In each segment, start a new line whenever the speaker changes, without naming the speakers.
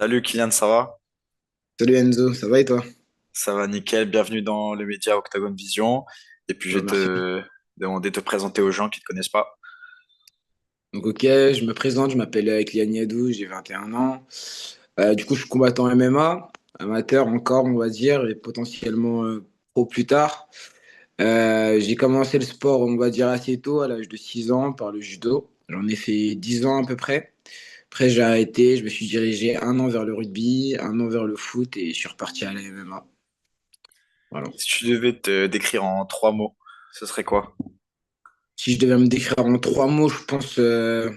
Salut Kylian, ça va?
Salut Enzo, ça va et toi?
Ça va nickel, bienvenue dans le média Octagon Vision. Et puis je vais
Merci.
te demander de te présenter aux gens qui ne te connaissent pas.
Donc ok, je me présente, je m'appelle Kylian Niadou, j'ai 21 ans. Du coup, je suis combattant MMA, amateur encore, on va dire, et potentiellement pro plus tard. J'ai commencé le sport, on va dire, assez tôt, à l'âge de 6 ans, par le judo. J'en ai fait 10 ans à peu près. Après, j'ai arrêté, je me suis dirigé un an vers le rugby, un an vers le foot, et je suis reparti à la MMA. Voilà.
Si tu devais te décrire en trois mots, ce serait quoi?
Si je devais me décrire en trois mots, je pense, je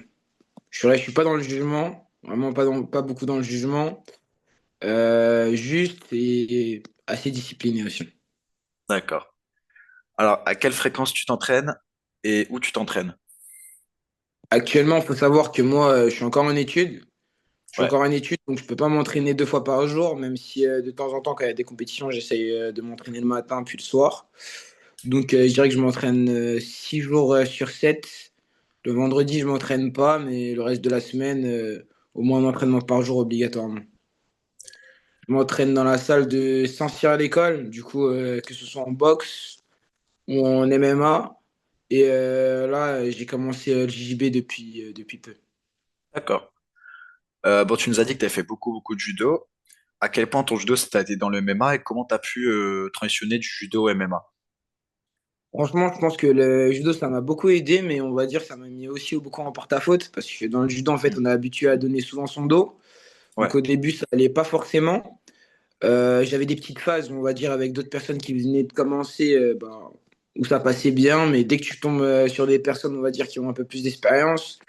suis pas dans le jugement, vraiment pas beaucoup dans le jugement. Juste et assez discipliné aussi.
D'accord. Alors, à quelle fréquence tu t'entraînes et où tu t'entraînes?
Actuellement, il faut savoir que moi, je suis encore en études. Je suis
Ouais.
encore en études, donc je peux pas m'entraîner deux fois par jour, même si de temps en temps, quand il y a des compétitions, j'essaye de m'entraîner le matin puis le soir. Donc, je dirais que je m'entraîne 6 jours sur 7. Le vendredi, je m'entraîne pas, mais le reste de la semaine, au moins un entraînement par jour obligatoirement. Je m'entraîne dans la salle de Saint-Cyr à l'école, du coup, que ce soit en boxe ou en MMA. Et là, j'ai commencé le JJB depuis peu.
D'accord. Bon, tu nous as dit que tu as fait beaucoup de judo. À quel point ton judo, ça été dans le MMA et comment tu as pu transitionner du judo au MMA?
Franchement, je pense que le judo, ça m'a beaucoup aidé, mais on va dire que ça m'a mis aussi beaucoup en porte-à-faux, parce que dans le judo, en fait,
Hmm.
on est habitué à donner souvent son dos.
Ouais,
Donc au début, ça allait pas forcément. J'avais des petites phases, on va dire, avec d'autres personnes qui venaient de commencer, ben, où ça passait bien, mais dès que tu tombes sur des personnes, on va dire, qui ont un peu plus d'expérience,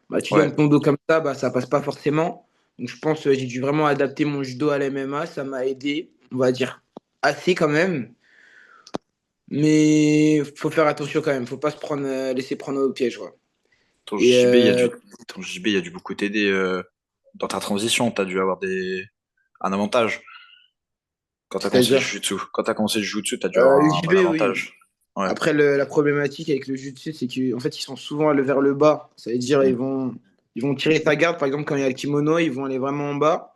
bah, tu
ouais.
donnes ton dos comme ça, bah, ça passe pas forcément. Donc je pense que j'ai dû vraiment adapter mon judo à l'MMA. Ça m'a aidé, on va dire, assez quand même. Mais faut faire attention quand même. Faut pas se prendre, laisser prendre au piège, quoi.
Ton
Et
JB, ton JB, il a dû beaucoup t'aider dans ta transition. Tu as dû avoir un avantage quand tu as commencé le
c'est-à-dire,
Jiu-Jitsu. Quand tu as commencé le Jiu-Jitsu, tu as dû avoir
le
un
JB, oui.
avantage. Ouais.
Après, la problématique avec le jiu-jitsu, c'est qu'en fait, ils sont souvent vers le bas. Ça veut dire,
Hmm.
ils vont tirer ta garde. Par exemple, quand il y a le kimono, ils vont aller vraiment en bas.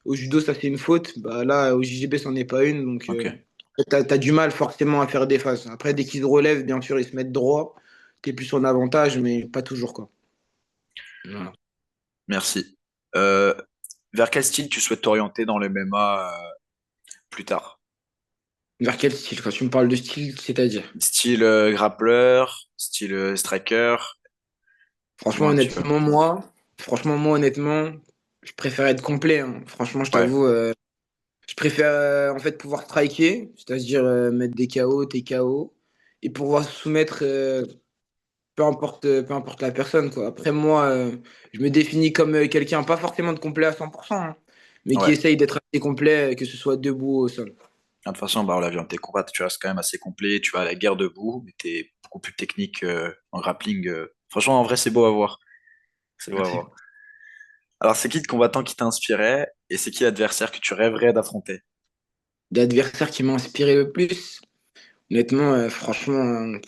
Au judo, ça c'est une faute. Bah, là, au JJB, c'en est pas une. Donc,
Ok,
t'as du mal forcément à faire des phases. Après, dès qu'ils se relèvent, bien sûr, ils se mettent droit. T'es plus en avantage, mais pas toujours, quoi. Voilà.
merci. Euh, Vers quel style tu souhaites t'orienter dans le MMA plus tard?
Vers quel style? Quand tu me parles de style, c'est-à-dire?
Style grappleur, style striker,
Franchement,
dis-moi un petit peu.
honnêtement, je préfère être complet, hein. Franchement, je
Ouais,
t'avoue, je préfère en fait pouvoir striker, c'est-à-dire mettre des KO, TKO, et pouvoir soumettre peu importe la personne, quoi. Après, moi, je me définis comme quelqu'un, pas forcément de complet à 100%, hein, mais qui
ouais.
essaye d'être assez complet, que ce soit debout ou au sol.
De toute façon, bah, on l'a vu dans tes combats, tu restes quand même assez complet. Tu vas à la guerre debout, mais tu es beaucoup plus technique en grappling. Franchement, en vrai, c'est beau à voir. C'est beau à
Merci.
voir. Alors, c'est qui le combattant qui t'a inspiré et c'est qui l'adversaire que tu rêverais d'affronter?
L'adversaire qui m'a inspiré le plus, honnêtement, franchement,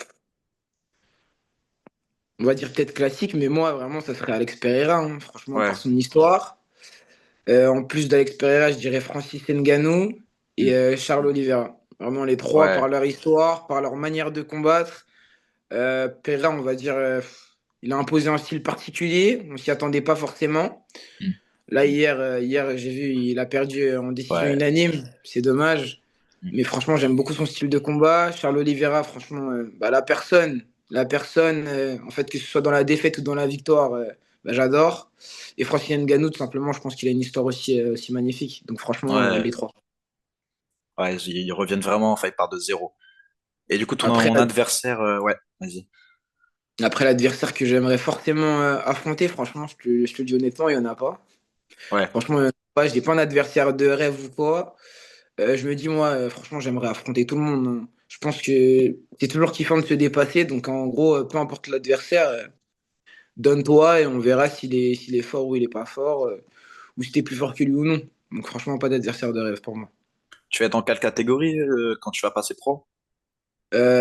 on va dire peut-être classique, mais moi, vraiment, ça serait Alex Pereira, hein, franchement, par
Ouais.
son histoire. En plus d'Alex Pereira, je dirais Francis Ngannou et
Hmm.
Charles Oliveira. Vraiment les trois
Ouais.
par leur histoire, par leur manière de combattre. Pereira, on va dire, il a imposé un style particulier. On s'y attendait pas forcément.
Hmm.
Là, hier j'ai vu, il a perdu en décision
Ouais.
unanime. C'est dommage.
Hmm.
Mais franchement, j'aime beaucoup son style de combat. Charles Oliveira, franchement, bah, la personne, en fait, que ce soit dans la défaite ou dans la victoire, bah, j'adore. Et Francis Ngannou, tout simplement, je pense qu'il a une histoire aussi magnifique. Donc franchement,
Ouais.
les trois.
Ouais, ils reviennent vraiment, enfin, ils partent de zéro. Et du coup,
Après,
ton adversaire, ouais, vas-y.
après l'adversaire que j'aimerais forcément affronter, franchement, je te le dis honnêtement, il n'y en a pas.
Ouais,
Franchement, il y en a pas. Je n'ai pas un adversaire de rêve ou quoi. Je me dis, moi, franchement, j'aimerais affronter tout le monde, hein. Je pense que c'est toujours kiffant de se dépasser. Donc, en gros, peu importe l'adversaire, donne-toi et on verra s'il est fort ou il est pas fort, ou si t'es plus fort que lui ou non. Donc, franchement, pas d'adversaire de rêve pour moi.
tu vas être dans quelle catégorie quand tu vas passer pro?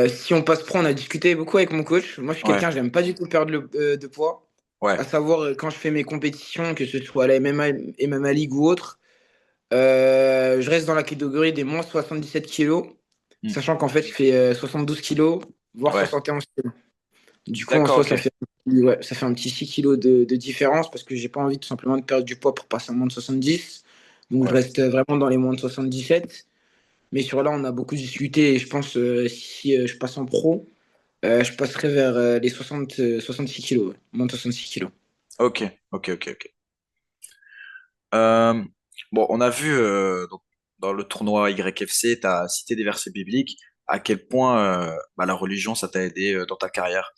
Si on passe pro, on a discuté beaucoup avec mon coach. Moi, je suis
Ouais,
quelqu'un, j'aime pas du tout perdre de poids.
Ouais,
À savoir, quand je fais mes compétitions, que ce soit à la MMA League ou autre, je reste dans la catégorie des moins 77 kilos,
hmm,
sachant qu'en fait, je fais 72 kilos, voire
ouais.
71 kilos. Du coup, en
D'accord,
soi,
ok.
ouais, ça fait un petit 6 kilos de différence parce que j'ai pas envie tout simplement de perdre du poids pour passer en moins de 70. Donc, je
Ouais.
reste vraiment dans les moins de 77. Mais sur là, on a beaucoup discuté et je pense si je passe en pro, je passerai vers les 66 kilos, ouais. Moins de 66 kilos.
Ok, ok, ok, ok. Euh, bon, on a vu donc, dans le tournoi YFC, tu as cité des versets bibliques. À quel point bah, la religion, ça t'a aidé dans ta carrière?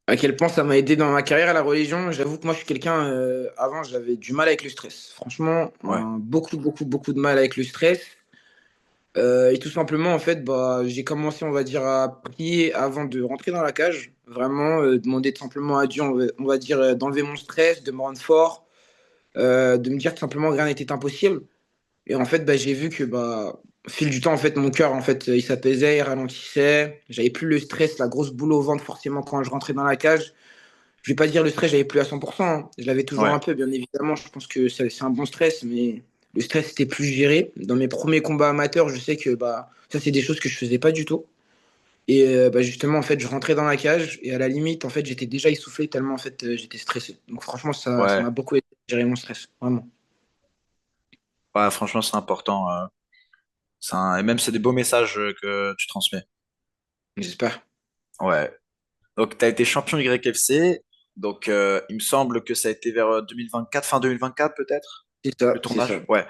À quel point ça m'a aidé dans ma carrière à la religion, j'avoue que moi je suis quelqu'un, avant j'avais du mal avec le stress. Franchement,
Ouais,
beaucoup, beaucoup, beaucoup de mal avec le stress. Et tout simplement, en fait, bah, j'ai commencé, on va dire, à prier avant de rentrer dans la cage. Vraiment, demander tout simplement à Dieu, on va dire, d'enlever mon stress, de me rendre fort, de me dire tout simplement que rien n'était impossible. Et en fait, bah, j'ai vu que, bah, au fil du temps, en fait, mon cœur, en fait, il s'apaisait, il ralentissait. J'avais plus le stress, la grosse boule au ventre, forcément, quand je rentrais dans la cage. Je vais pas dire le stress, j'avais plus à 100%, hein. Je l'avais toujours
ouais,
un peu, bien évidemment. Je pense que c'est un bon stress, mais le stress était plus géré. Dans mes premiers combats amateurs, je sais que bah, ça, c'est des choses que je faisais pas du tout. Et bah, justement, en fait, je rentrais dans la cage et à la limite, en fait, j'étais déjà essoufflé tellement en fait, j'étais stressé. Donc franchement, ça
ouais.
m'a beaucoup aidé à gérer mon stress, vraiment.
Ouais, franchement, c'est important. Et même, c'est des beaux messages que tu transmets.
J'espère.
Ouais. Donc, tu as été champion YFC. Donc, il me semble que ça a été vers 2024, fin 2024 peut-être,
C'est ça,
le
c'est ça.
tournage. Ouais.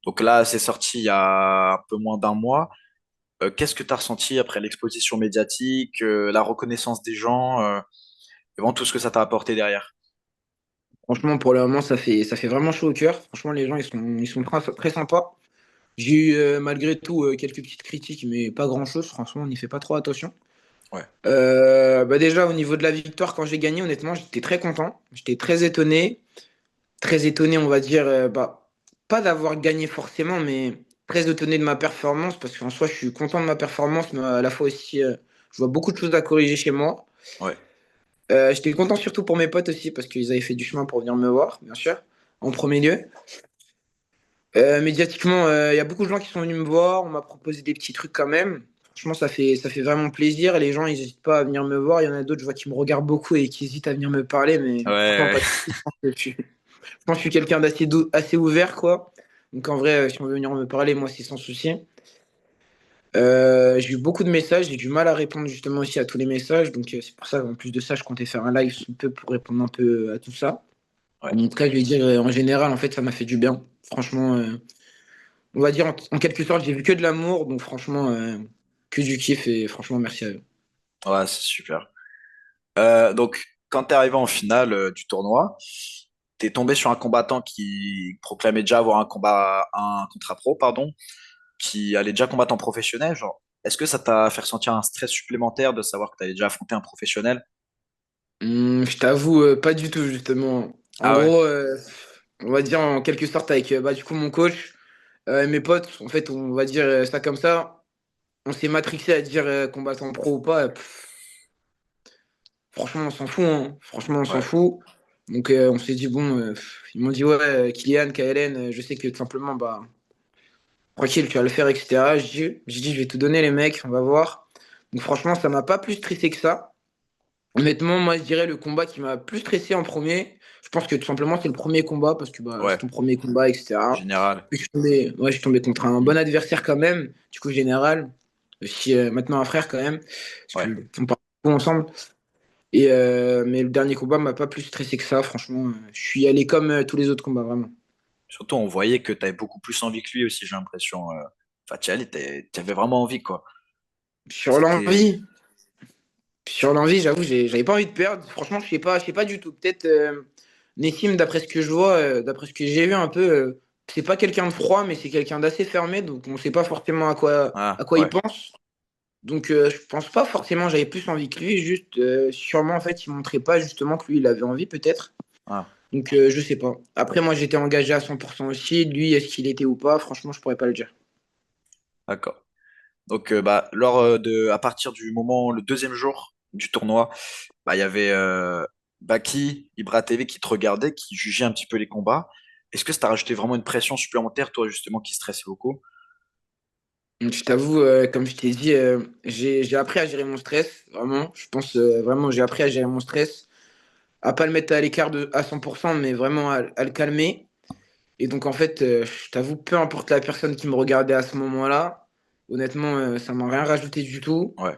Donc là, c'est sorti il y a un peu moins d'un mois. Qu'est-ce que tu as ressenti après l'exposition médiatique, la reconnaissance des gens, et vraiment tout ce que ça t'a apporté derrière?
Franchement, pour le moment, ça fait vraiment chaud au cœur. Franchement, les gens, ils sont très, très sympas. J'ai eu malgré tout quelques petites critiques, mais pas grand-chose. Franchement, on n'y fait pas trop attention.
Ouais,
Bah déjà, au niveau de la victoire, quand j'ai gagné, honnêtement, j'étais très content. J'étais très étonné. Très étonné, on va dire, bah, pas d'avoir gagné forcément, mais très étonné de ma performance, parce qu'en soi, je suis content de ma performance, mais à la fois aussi, je vois beaucoup de choses à corriger chez moi.
ouais,
J'étais content surtout pour mes potes aussi, parce qu'ils avaient fait du chemin pour venir me voir, bien sûr, en premier lieu. Médiatiquement, il y a beaucoup de gens qui sont venus me voir, on m'a proposé des petits trucs quand même. Franchement, ça fait vraiment plaisir. Les gens, ils n'hésitent pas à venir me voir. Il y en a d'autres, je vois, qui me regardent beaucoup et qui hésitent à venir me parler, mais
ouais,
franchement,
ouais.
pas de soucis. Je pense que je suis quelqu'un d'assez assez ouvert, quoi. Donc en vrai, si on veut venir me parler, moi, c'est sans souci. J'ai eu beaucoup de messages, j'ai du mal à répondre justement aussi à tous les messages. Donc c'est pour ça, en plus de ça, je comptais faire un live un peu pour répondre un peu à tout ça.
Ouais.
En tout cas, je vais dire, en général, en fait, ça m'a fait du bien. Franchement, on va dire en quelque sorte, j'ai vu que de l'amour, donc franchement, que du kiff et franchement, merci à eux.
Ouais, c'est super. Donc, quand tu es arrivé en finale du tournoi, tu es tombé sur un combattant qui proclamait déjà avoir un contrat pro, pardon, qui allait déjà combattre en professionnel. Genre, est-ce que ça t'a fait ressentir un stress supplémentaire de savoir que tu allais déjà affronter un professionnel?
Je t'avoue, pas du tout, justement. En
Ah ouais,
gros, on va dire en quelque sorte avec bah, du coup mon coach, et mes potes, en fait, on va dire ça comme ça. On s'est matrixé à dire combattant pro ou pas. Franchement, on s'en fout, hein. Franchement, on s'en
ouais,
fout. Donc, on s'est dit, bon, ils m'ont dit, ouais, Kylian, KLN, je sais que tout simplement, bah, tranquille, tu vas le faire, etc. J'ai dit, je vais tout donner, les mecs, on va voir. Donc, franchement, ça m'a pas plus stressé que ça. Honnêtement, moi, je dirais le combat qui m'a plus stressé en premier. Je pense que tout simplement, c'est le premier combat parce que bah, c'est
ouais,
ton premier combat, etc.
général.
Puis je suis tombé contre un
Hmm.
bon adversaire quand même, du coup, général. Aussi, maintenant un frère quand même, parce
Ouais.
qu'on parle beaucoup ensemble. Mais le dernier combat m'a pas plus stressé que ça, franchement. Je suis allé comme tous les autres combats, vraiment.
Surtout, on voyait que tu avais beaucoup plus envie que lui aussi, j'ai l'impression. Enfin, tu avais vraiment envie, quoi.
Sur
C'était.
l'envie, sur l'envie, j'avoue, j'avais pas envie de perdre. Franchement, je sais pas du tout. Peut-être Nessim, d'après ce que je vois, d'après ce que j'ai vu un peu, c'est pas quelqu'un de froid, mais c'est quelqu'un d'assez fermé, donc on sait pas forcément à quoi,
Ah,
à quoi il
ouais.
pense. Donc je pense pas forcément j'avais plus envie que lui, juste sûrement en fait il montrait pas justement que lui il avait envie peut-être.
Ah,
Donc je sais pas. Après moi j'étais engagé à 100% aussi, lui est-ce qu'il était ou pas, franchement je pourrais pas le dire.
d'accord. Donc, bah, à partir du moment, le deuxième jour du tournoi, bah, il y avait Baki, Ibra TV qui te regardait, qui jugeait un petit peu les combats. Est-ce que ça t'a rajouté vraiment une pression supplémentaire, toi, justement, qui stressait beaucoup?
Donc, je t'avoue, comme je t'ai dit, j'ai appris à gérer mon stress, vraiment. Je pense vraiment, j'ai appris à gérer mon stress, à pas le mettre à l'écart à 100%, mais vraiment à le calmer. Et donc, en fait, je t'avoue, peu importe la personne qui me regardait à ce moment-là, honnêtement, ça m'a rien rajouté du tout.
Ouais.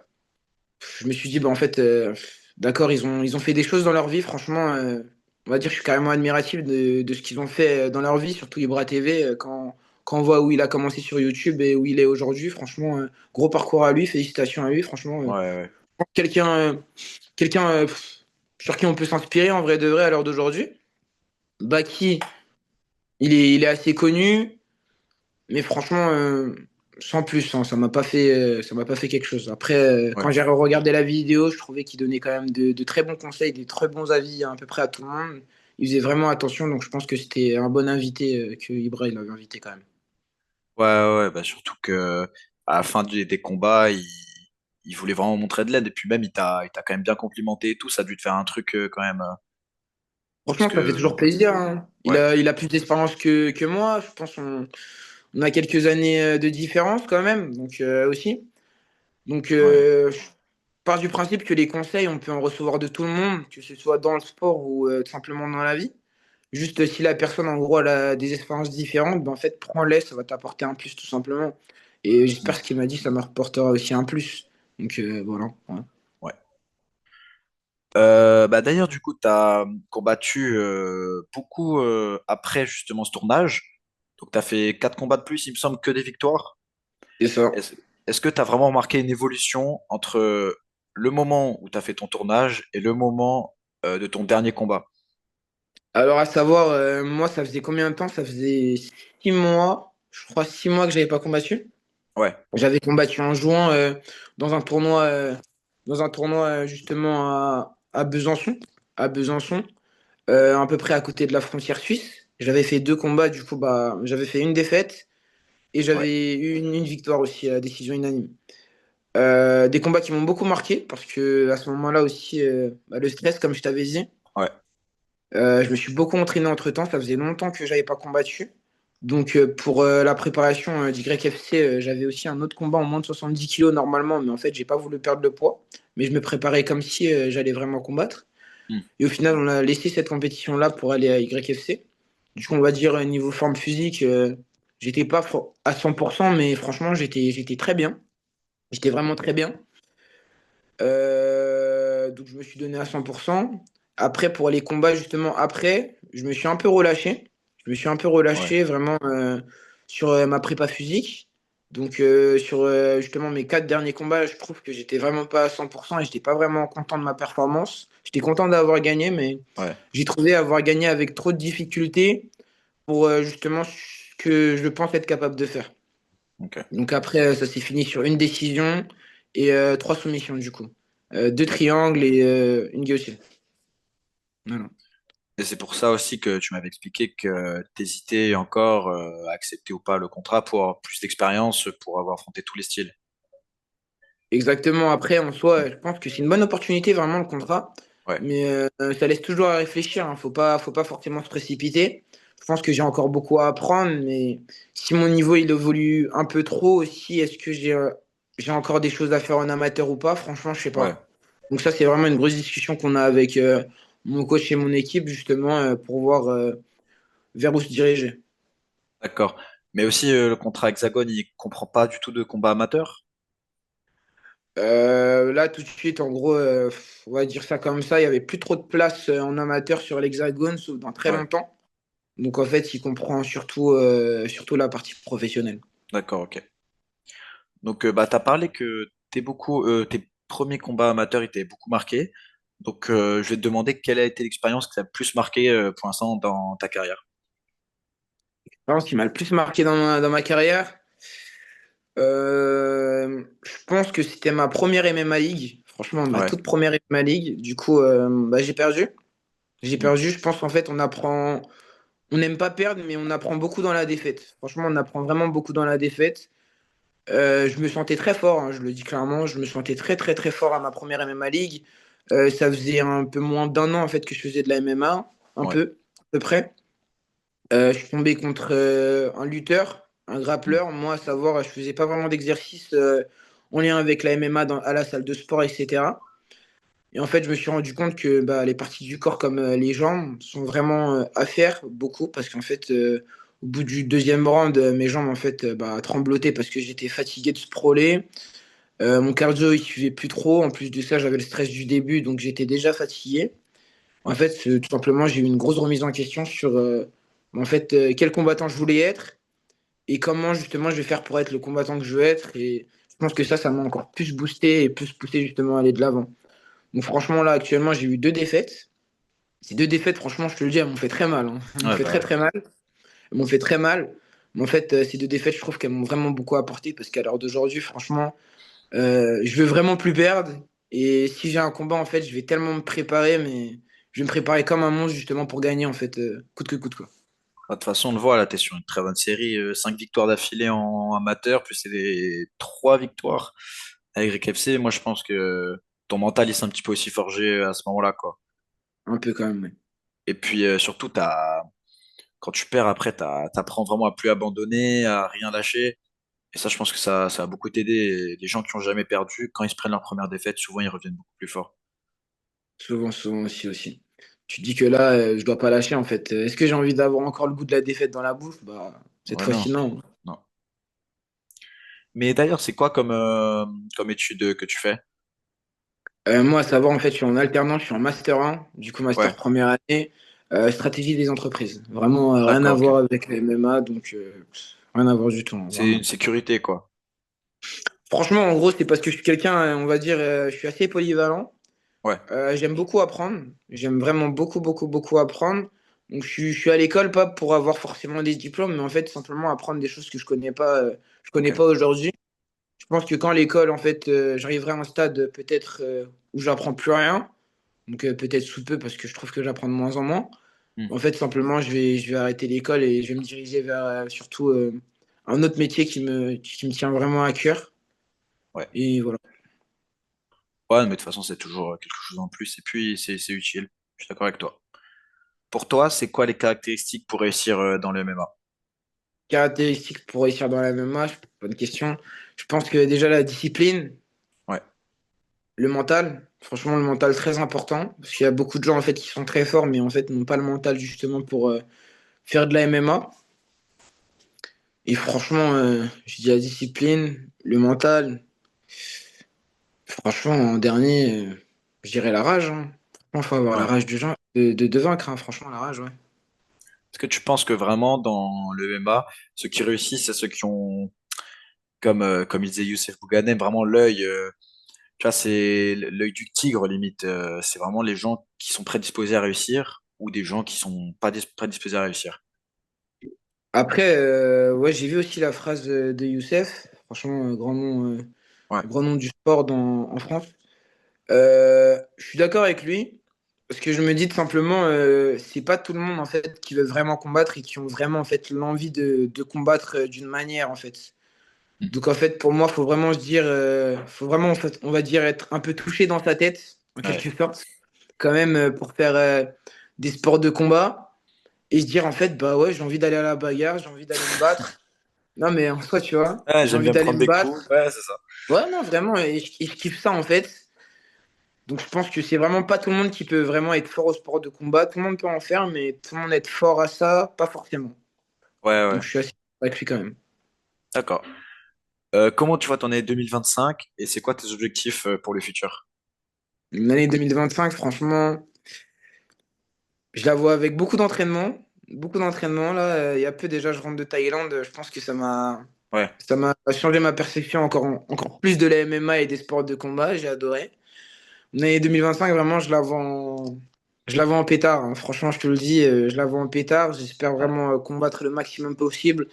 Je me suis dit, bah, en fait, d'accord, ils ont fait des choses dans leur vie, franchement, on va dire, je suis carrément admiratif de ce qu'ils ont fait dans leur vie, surtout Ibra TV, quand on voit où il a commencé sur YouTube et où il est aujourd'hui, franchement, gros parcours à lui, félicitations à lui, franchement,
Ouais, ouais.
quelqu'un quelqu'un sur qui on peut s'inspirer en vrai de vrai à l'heure d'aujourd'hui. Baki, il est assez connu, mais franchement, sans plus, hein, ça m'a pas fait quelque chose. Après, quand
Ouais.
j'ai regardé la vidéo, je trouvais qu'il donnait quand même de très bons conseils, des très bons avis à peu près à tout le monde. Il faisait vraiment attention, donc je pense que c'était un bon invité que Ibra il avait invité quand même.
Ouais, ouais, bah surtout que à la fin des combats, il voulait vraiment montrer de l'aide. Et puis même, il t'a quand même bien complimenté et tout. Ça a dû te faire un truc quand même. Parce
Franchement, ça fait
que,
toujours plaisir, hein.
ouais,
Il a plus d'expérience que moi. Je pense on a quelques années de différence quand même, donc aussi. Donc,
ouais.
je pars du principe que les conseils, on peut en recevoir de tout le monde, que ce soit dans le sport ou tout simplement dans la vie. Juste si la personne, en gros, elle a des expériences différentes, ben, en fait, prends-les, ça va t'apporter un plus tout simplement. Et j'espère
Mm,
ce qu'il m'a dit, ça me rapportera aussi un plus. Donc, voilà. Ouais.
ouais. Bah d'ailleurs, du coup, tu as combattu beaucoup après justement ce tournage. Donc, tu as fait 4 combats de plus, il me semble, que des victoires.
C'est ça.
Est-ce, est-ce que tu as vraiment remarqué une évolution entre le moment où tu as fait ton tournage et le moment de ton dernier combat?
Alors, à savoir, moi, ça faisait combien de temps? Ça faisait 6 mois, je crois 6 mois que j'avais pas combattu.
Ouais,
J'avais combattu en juin dans un tournoi, justement à Besançon, à Besançon, à peu près à côté de la frontière suisse. J'avais fait 2 combats, du coup, bah, j'avais fait une défaite et
ouais,
j'avais eu une victoire aussi à décision unanime. Des combats qui m'ont beaucoup marqué parce que à ce moment-là aussi, bah, le stress, comme je t'avais dit,
ouais.
je me suis beaucoup entraîné entre-temps. Ça faisait longtemps que j'avais pas combattu. Donc, pour la préparation d'YFC, j'avais aussi un autre combat en moins de 70 kilos normalement, mais en fait, j'ai pas voulu perdre de poids. Mais je me préparais comme si j'allais vraiment combattre.
Hmm.
Et au final, on a laissé cette compétition-là pour aller à YFC. Du coup, on va dire, niveau forme physique, j'étais pas à 100%, mais franchement, j'étais très bien. J'étais vraiment très bien. Donc, je me suis donné à 100%. Après, pour les combats, justement, après, je me suis un peu relâché. Je me suis un peu
Ouais,
relâché vraiment sur ma prépa physique. Donc, sur justement mes 4 derniers combats, je trouve que j'étais vraiment pas à 100% et j'étais pas vraiment content de ma performance. J'étais content d'avoir gagné, mais
ouais.
j'ai trouvé avoir gagné avec trop de difficultés pour justement ce que je pense être capable de faire.
Ok.
Donc après, ça s'est fini sur une décision et 3 soumissions du coup. 2 triangles et une guillotine. Voilà.
Et c'est pour ça aussi que tu m'avais expliqué que tu hésitais encore à accepter ou pas le contrat pour avoir plus d'expérience, pour avoir affronté tous les styles.
Exactement. Après, en soi, je pense que c'est une bonne opportunité vraiment le contrat,
Ouais,
mais ça laisse toujours à réfléchir, hein. Faut pas forcément se précipiter. Je pense que j'ai encore beaucoup à apprendre, mais si mon niveau il évolue un peu trop aussi, est-ce que j'ai encore des choses à faire en amateur ou pas? Franchement, je sais
ouais,
pas. Donc ça, c'est vraiment une grosse discussion qu'on a avec mon coach et mon équipe justement pour voir vers où se diriger.
d'accord. Mais aussi, le contrat Hexagone, il comprend pas du tout de combat amateur?
Là, tout de suite, en gros, on va dire ça comme ça, il y avait plus trop de place en amateur sur l'Hexagone, sauf dans très
Ouais,
longtemps. Donc en fait, il comprend surtout la partie professionnelle.
d'accord, ok. Donc, bah, tu as parlé que tes premiers combats amateurs, ils t'avaient beaucoup marqué. Donc, je vais te demander quelle a été l'expérience qui t'a le plus marqué pour l'instant dans ta carrière.
Ce qui m'a le plus marqué dans ma carrière, je pense que c'était ma première MMA League. Franchement, ma
Ouais.
toute première MMA League. Du coup, bah, j'ai perdu. J'ai
Hmm.
perdu. Je pense qu'en fait, on apprend. On n'aime pas perdre, mais on apprend beaucoup dans la défaite. Franchement, on apprend vraiment beaucoup dans la défaite. Je me sentais très fort, hein, je le dis clairement. Je me sentais très, très, très fort à ma première MMA League. Ça faisait un peu moins d'un an en fait que je faisais de la MMA, un
Ouais.
peu, à peu près. Je suis tombé contre un lutteur, un
Mm.
grappleur. Moi, à savoir, je faisais pas vraiment d'exercice en lien avec la MMA à la salle de sport, etc. Et en fait, je me suis rendu compte que bah, les parties du corps comme les jambes sont vraiment à faire beaucoup parce qu'en fait, au bout du deuxième round, mes jambes en fait bah, tremblotaient parce que j'étais fatigué de sprawler. Mon cardio, il suivait plus trop. En plus de ça, j'avais le stress du début, donc j'étais déjà fatigué. En
Ouais.
fait, tout simplement, j'ai eu une grosse remise en question sur en fait, quel combattant je voulais être et comment justement je vais faire pour être le combattant que je veux être. Et je pense que ça m'a encore plus boosté et plus poussé justement à aller de l'avant. Donc franchement, là, actuellement, j'ai eu deux défaites. Ces deux défaites, franchement, je te le dis, elles m'ont fait très mal, hein. Elles m'ont
Ouais,
fait
bah
très
ouais.
très mal. Elles m'ont fait très mal. Mais en fait, ces deux défaites, je trouve qu'elles m'ont vraiment beaucoup apporté parce qu'à l'heure d'aujourd'hui, franchement, je veux vraiment plus perdre. Et si j'ai un combat, en fait, je vais tellement me préparer, mais je vais me préparer comme un monstre justement pour gagner, en fait, coûte que coûte, quoi.
De toute façon, on le voit, là, tu es sur une très bonne série. 5 victoires d'affilée en amateur, plus c'est des 3 victoires avec Rick FC. Moi, je pense que ton mental, il s'est un petit peu aussi forgé à ce moment-là, quoi.
Un peu quand même, ouais.
Et puis, surtout, quand tu perds, après, t'apprends vraiment à plus abandonner, à rien lâcher. Et ça, je pense que ça a beaucoup t'aider. Et les gens qui ont jamais perdu, quand ils se prennent leur première défaite, souvent, ils reviennent beaucoup plus forts.
Souvent, souvent aussi, aussi. Tu dis que là, je dois pas lâcher, en fait. Est-ce que j'ai envie d'avoir encore le goût de la défaite dans la bouche? Bah, cette
Ouais,
fois-ci,
non,
non.
non. Mais d'ailleurs, c'est quoi comme étude que tu fais?
Moi, à savoir, en fait, je suis en alternance, je suis en master 1, du coup, master
Ouais,
première année, stratégie des entreprises. Vraiment, rien à
d'accord, ok.
voir avec le MMA, donc rien à voir du tout, hein,
C'est une
vraiment.
sécurité, quoi.
Franchement, en gros, c'est parce que je suis quelqu'un, on va dire, je suis assez polyvalent.
Ouais,
J'aime beaucoup apprendre. J'aime vraiment beaucoup, beaucoup, beaucoup apprendre. Donc, je suis à l'école, pas pour avoir forcément des diplômes, mais en fait, simplement apprendre des choses que je connais
ok.
pas aujourd'hui. Je pense que quand l'école, en fait, j'arriverai à un stade peut-être où j'apprends plus rien. Donc peut-être sous peu parce que je trouve que j'apprends de moins en moins.
Hmm.
En fait, simplement, je vais arrêter l'école et je vais me diriger vers surtout un autre métier qui me tient vraiment à cœur.
Ouais.
Et voilà.
Ouais, mais de toute façon, c'est toujours quelque chose en plus. Et puis, c'est utile. Je suis d'accord avec toi. Pour toi, c'est quoi les caractéristiques pour réussir dans le MMA?
Caractéristiques pour réussir dans la MMA, bonne question. Je pense que déjà la discipline,
Ouais,
le mental, franchement, le mental très important. Parce qu'il y a beaucoup de gens en fait qui sont très forts, mais en fait n'ont pas le mental justement pour faire de la MMA. Et franchement, je dis la discipline, le mental. Franchement, en dernier, je dirais la rage, hein. Franchement, faut avoir la
ouais.
rage de vaincre, hein. Franchement, la rage, ouais.
Est-ce que tu penses que vraiment, dans le MMA, ceux qui réussissent, c'est ceux qui ont, comme il disait Youssef Bouganem, vraiment l'œil, tu vois, c'est l'œil du tigre, limite. C'est vraiment les gens qui sont prédisposés à réussir ou des gens qui sont pas prédisposés à réussir.
Après, ouais, j'ai vu aussi la phrase de Youssef. Franchement,
Ouais,
grand nom du sport en France. Je suis d'accord avec lui. Parce que je me dis tout simplement, c'est pas tout le monde en fait qui veut vraiment combattre et qui ont vraiment en fait l'envie de combattre d'une manière en fait.
Mm.
Donc en fait, pour moi, faut vraiment se dire, faut vraiment en fait, on va dire être un peu touché dans sa tête en
Ouais,
quelque sorte, quand même pour faire des sports de combat et se dire en fait, bah ouais, j'ai envie d'aller à la bagarre, j'ai envie d'aller me battre. Non mais en soi, tu vois,
ouais,
j'ai
j'aime
envie
bien
d'aller
prendre
me
des coups.
battre.
Ouais, c'est ça.
Ouais, non, vraiment, et je kiffe ça en fait. Donc je pense que c'est vraiment pas tout le monde qui peut vraiment être fort au sport de combat. Tout le monde peut en faire, mais tout le monde être fort à ça, pas forcément.
Ouais,
Donc
ouais.
je suis assez d'accord avec lui quand même.
D'accord. Comment tu vois ton année 2025 et c'est quoi tes objectifs pour le futur?
L'année 2025, franchement, je la vois avec beaucoup d'entraînement. Beaucoup d'entraînement, là. Il y a peu déjà, je rentre de Thaïlande. Je pense que
Ouais,
ça m'a changé ma perception encore plus de la MMA et des sports de combat. J'ai adoré. L'année 2025, vraiment, je la vois en pétard, hein. Franchement, je te le dis, je la vois en pétard. J'espère
ouais,
vraiment combattre le maximum possible,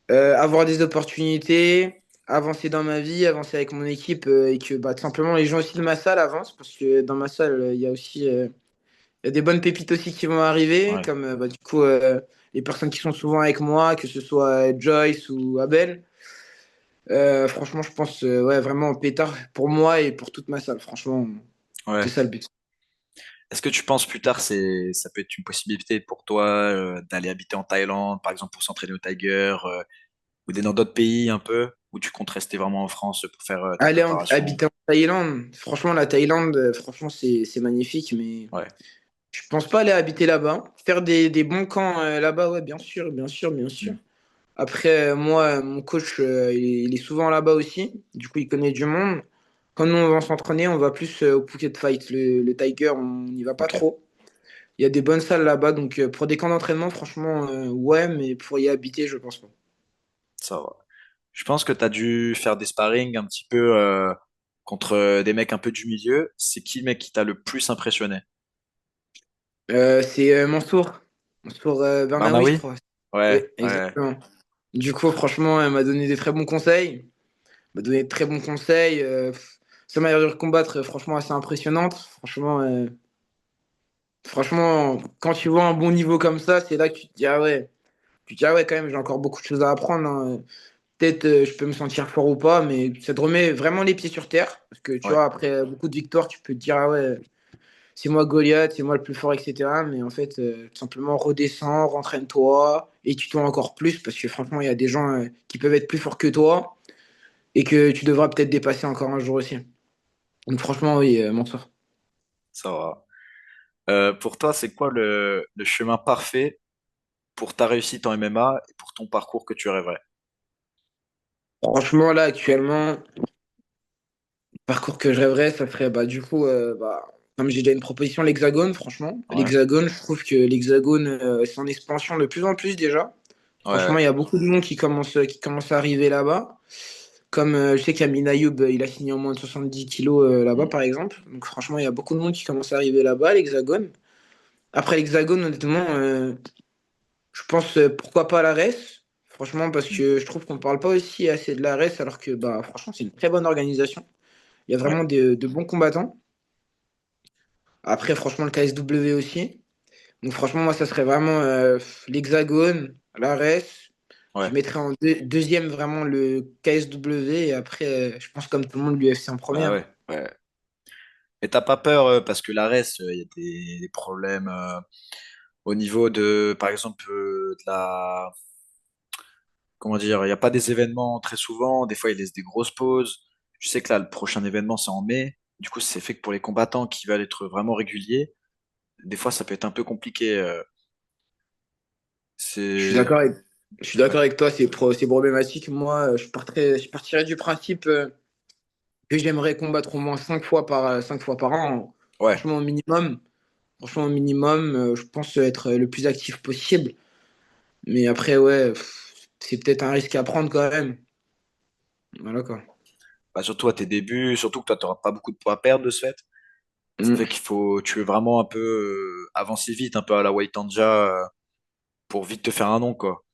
avoir des opportunités, avancer dans ma vie, avancer avec mon équipe et que bah, tout simplement les gens aussi de ma salle avancent parce que dans ma salle, il y a aussi il y a des bonnes pépites aussi qui vont arriver,
ouais.
comme bah, du coup les personnes qui sont souvent avec moi, que ce soit Joyce ou Abel. Franchement, je pense ouais, vraiment en pétard pour moi et pour toute ma salle, franchement.
Ouais.
C'est ça le but.
Est-ce que tu penses plus tard, ça peut être une possibilité pour toi d'aller habiter en Thaïlande, par exemple, pour s'entraîner au Tiger, ou dans d'autres pays un peu, où tu comptes rester vraiment en France pour faire ta préparation?
Habiter en Thaïlande, franchement, la Thaïlande, franchement, c'est magnifique, mais
Ouais,
je pense pas aller habiter là-bas. Faire des bons camps là-bas, ouais, bien sûr, bien sûr, bien sûr.
hmm,
Après, moi, mon coach, il est souvent là-bas aussi. Du coup, il connaît du monde. Quand nous, on va s'entraîner, on va plus au Phuket Fight. Le Tiger, on n'y va pas
ok,
trop. Il y a des bonnes salles là-bas. Donc, pour des camps d'entraînement, franchement, ouais, mais pour y habiter, je pense pas.
ça va. Je pense que tu as dû faire des sparring un petit peu contre des mecs un peu du milieu. C'est qui le mec qui t'a le plus impressionné?
C'est Mansour. Mansour Bernaoui, je
Barnaoui?
crois. Oui,
Ouais, ouais,
exactement. Du coup, franchement, elle m'a donné des très bons conseils. M'a donné de très bons conseils. Sa manière de combattre, franchement, assez impressionnante. Franchement, quand tu vois un bon niveau comme ça, c'est là que tu te dis, ah ouais, quand même, j'ai encore beaucoup de choses à apprendre, hein. Peut-être je peux me sentir fort ou pas, mais ça te remet vraiment les pieds sur terre. Parce que tu
ouais,
vois, après beaucoup de victoires, tu peux te dire, ah ouais, c'est moi Goliath, c'est moi le plus fort, etc. Mais en fait, tout simplement, redescends, rentraîne-toi, et tu toi encore plus, parce que franchement, il y a des gens qui peuvent être plus forts que toi, et que tu devras peut-être dépasser encore un jour aussi. Donc franchement, oui, Mansour.
ça va. Pour toi, c'est quoi le chemin parfait pour ta réussite en MMA et pour ton parcours que tu rêverais?
Franchement, là, actuellement, le parcours que je rêverais, ça serait bah, du coup, comme j'ai déjà une proposition, l'Hexagone, franchement.
Ouais,
L'Hexagone, je trouve que l'Hexagone, c'est en expansion de plus en plus déjà.
ouais,
Franchement, il y a beaucoup de monde qui commence à arriver là-bas. Comme je sais qu'Amin Ayoub, il a signé en moins de 70 kilos là-bas,
hmm,
par exemple. Donc franchement, il y a beaucoup de monde qui commence à arriver là-bas, à l'Hexagone. Après l'Hexagone, honnêtement, je pense pourquoi pas la RES. Franchement, parce
hmm,
que je trouve qu'on ne parle pas aussi assez de la RES, alors que bah, franchement, c'est une très bonne organisation. Il y a
ouais,
vraiment de bons combattants. Après, franchement, le KSW aussi. Donc franchement, moi, ça serait vraiment l'Hexagone, la RES. Je
ouais,
mettrais en deuxième vraiment le KSW et après, je pense comme tout le monde, l'UFC en
bah
première.
ouais, ouais. Et t'as pas peur parce que l'ARES, il y a des problèmes au niveau de, par exemple, de la, comment dire, il n'y a pas des événements très souvent. Des fois, ils laissent des grosses pauses. Je sais que là, le prochain événement, c'est en mai. Du coup, c'est fait que pour les combattants qui veulent être vraiment réguliers, des fois, ça peut être un peu compliqué.
Je suis
C'est,
d'accord avec, je suis
ouais,
d'accord avec toi, c'est problématique. Moi, je partirais du principe que j'aimerais combattre au moins 5 fois par an.
ouais.
Franchement, au minimum. Franchement, au minimum, je pense être le plus actif possible. Mais après, ouais, c'est peut-être un risque à prendre quand même. Voilà quoi.
Bah, surtout à tes débuts, surtout que toi, tu n'auras pas beaucoup de poids à perdre de ce fait. Ça
Mm.
fait tu veux vraiment un peu avancer vite, un peu à la White Tanja, pour vite te faire un nom, quoi.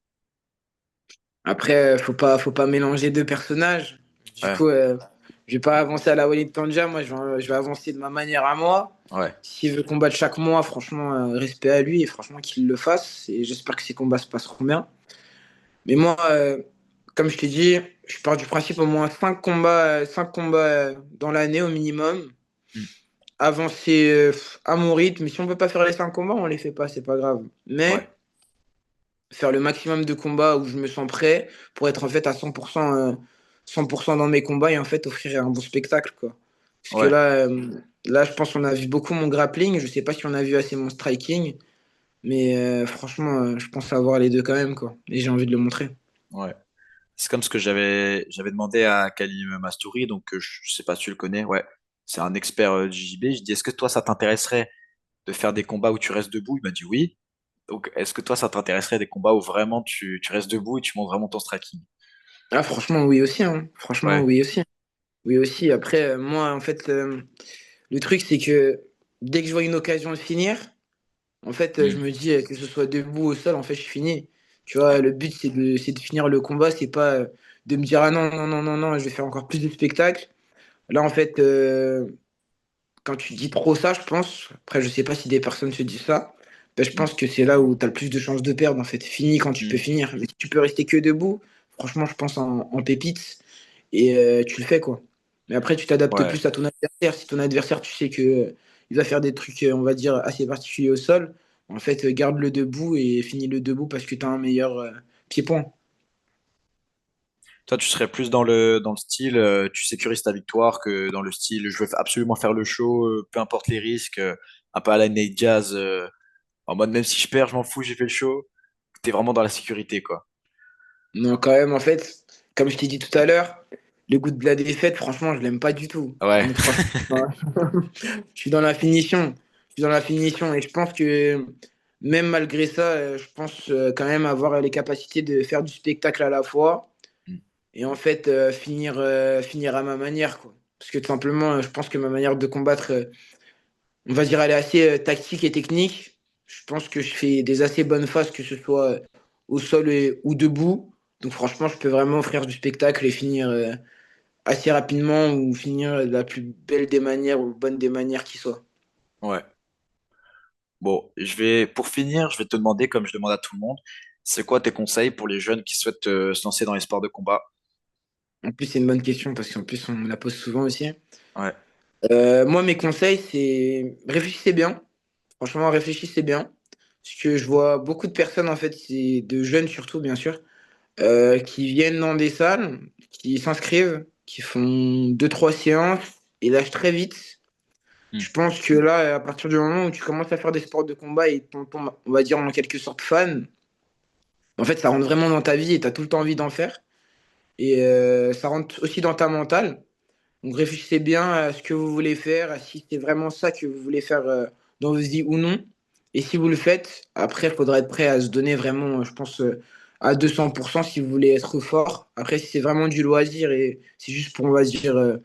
Après, faut pas mélanger deux personnages. Du
Ouais,
coup, je vais pas avancer à la Walid Tanja. Moi, je vais avancer de ma manière à moi.
ouais,
S'il veut combattre chaque mois, franchement, respect à lui et franchement qu'il le fasse. Et j'espère que ses combats se passeront bien. Mais moi, comme je t'ai dit, je pars du principe au moins 5 combats dans l'année au minimum.
mm,
Avancer à mon rythme. Si on peut pas faire les 5 combats, on les fait pas, c'est pas grave.
ouais,
Mais faire le maximum de combats où je me sens prêt pour être en fait à 100% dans mes combats et en fait offrir un bon spectacle quoi. Parce que
ouais.
là je pense qu'on a vu beaucoup mon grappling, je sais pas si on a vu assez mon striking, mais franchement je pense avoir les deux quand même quoi. Et j'ai envie de le montrer.
Ouais. C'est comme ce que j'avais demandé à Kalim Mastouri, donc je sais pas si tu le connais, ouais. C'est un expert du JB. Je dis, est-ce que toi, ça t'intéresserait de faire des combats où tu restes debout? Il m'a dit oui. Donc, est-ce que toi, ça t'intéresserait des combats où vraiment tu restes debout et tu montes vraiment ton striking?
Ah franchement oui aussi hein. Franchement
Ouais.
oui aussi. Oui aussi. Après moi en fait le truc c'est que dès que je vois une occasion de finir, en fait, je
Hmm.
me dis que ce soit debout ou au sol, en fait, je finis. Tu vois,
Ouais.
le but, c'est de finir le combat, c'est pas de me dire, ah non, non, non, non, non, je vais faire encore plus de spectacles. Là, en fait, quand tu dis trop ça, je pense, après, je sais pas si des personnes se disent ça, ben, je
Hmm.
pense que c'est là où tu as le plus de chances de perdre, en fait. Fini quand tu peux
Hmm.
finir. Mais si tu peux rester que debout, franchement, je pense en pépite et tu le fais, quoi. Mais après, tu t'adaptes
Ouais.
plus à ton adversaire. Si ton adversaire, tu sais que il va faire des trucs, on va dire, assez particuliers au sol, en fait, garde-le debout et finis-le debout parce que tu as un meilleur pied-point.
Toi, tu serais plus dans le style, tu sécurises ta victoire que dans le style, je veux absolument faire le show, peu importe les risques, un peu à la Nate Diaz, en mode même si je perds, je m'en fous, j'ai fait le show. T'es vraiment dans la sécurité, quoi.
Non, quand même, en fait, comme je t'ai dit tout à l'heure, le goût de la défaite, franchement, je l'aime pas du tout.
Ouais,
Donc, franchement, je suis dans la finition. Je suis dans la finition et je pense que même malgré ça, je pense quand même avoir les capacités de faire du spectacle à la fois et en fait finir à ma manière, quoi. Parce que tout simplement, je pense que ma manière de combattre, on va dire, elle est assez tactique et technique. Je pense que je fais des assez bonnes phases, que ce soit au sol ou debout. Donc franchement, je peux vraiment offrir du spectacle et finir assez rapidement ou finir de la plus belle des manières ou bonne des manières qui soit.
ouais. Bon, pour finir, je vais te demander, comme je demande à tout le monde, c'est quoi tes conseils pour les jeunes qui souhaitent se lancer dans les sports de combat?
En plus, c'est une bonne question parce qu'en plus, on me la pose souvent aussi.
Ouais.
Moi, mes conseils, c'est réfléchissez bien. Franchement, réfléchissez bien. Parce que je vois beaucoup de personnes, en fait, de jeunes surtout, bien sûr, qui viennent dans des salles, qui s'inscrivent, qui font deux, trois séances et lâchent très vite.
Hmm.
Je pense que là, à partir du moment où tu commences à faire des sports de combat et ton, on va dire en quelque sorte fan, en fait, ça rentre vraiment dans ta vie et tu as tout le temps envie d'en faire. Et ça rentre aussi dans ta mentale. Donc réfléchissez bien à ce que vous voulez faire, à si c'est vraiment ça que vous voulez faire dans votre vie ou non. Et si vous le faites, après, il faudra être prêt à se donner vraiment, je pense, à 200% si vous voulez être fort. Après, si c'est vraiment du loisir et c'est juste pour, on va dire,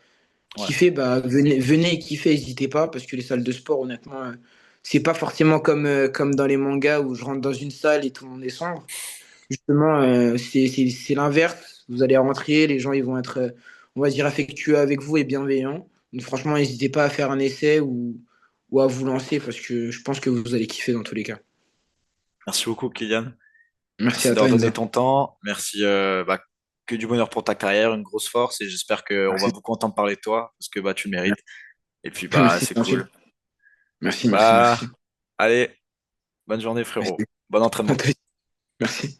Ouais.
kiffer, bah, venez et kiffez, n'hésitez pas, parce que les salles de sport, honnêtement, c'est pas forcément comme dans les mangas où je rentre dans une salle et tout le monde est sombre. Justement, c'est l'inverse. Vous allez rentrer, les gens ils vont être, on va dire, affectueux avec vous et bienveillants. Donc franchement, n'hésitez pas à faire un essai ou à vous lancer parce que je pense que vous allez kiffer dans tous les cas.
Merci beaucoup, Kylian.
Merci
Merci
à
d'avoir
toi,
donné
Enzo.
ton temps. Merci, que du bonheur pour ta carrière, une grosse force et j'espère qu'on va
Merci.
beaucoup entendre parler de toi parce que bah, tu le mérites. Et puis, bah,
Merci,
c'est
merci.
cool.
Merci, merci, merci.
Bah, allez, bonne journée, frérot.
Merci.
Bon
À
entraînement.
toi. Merci.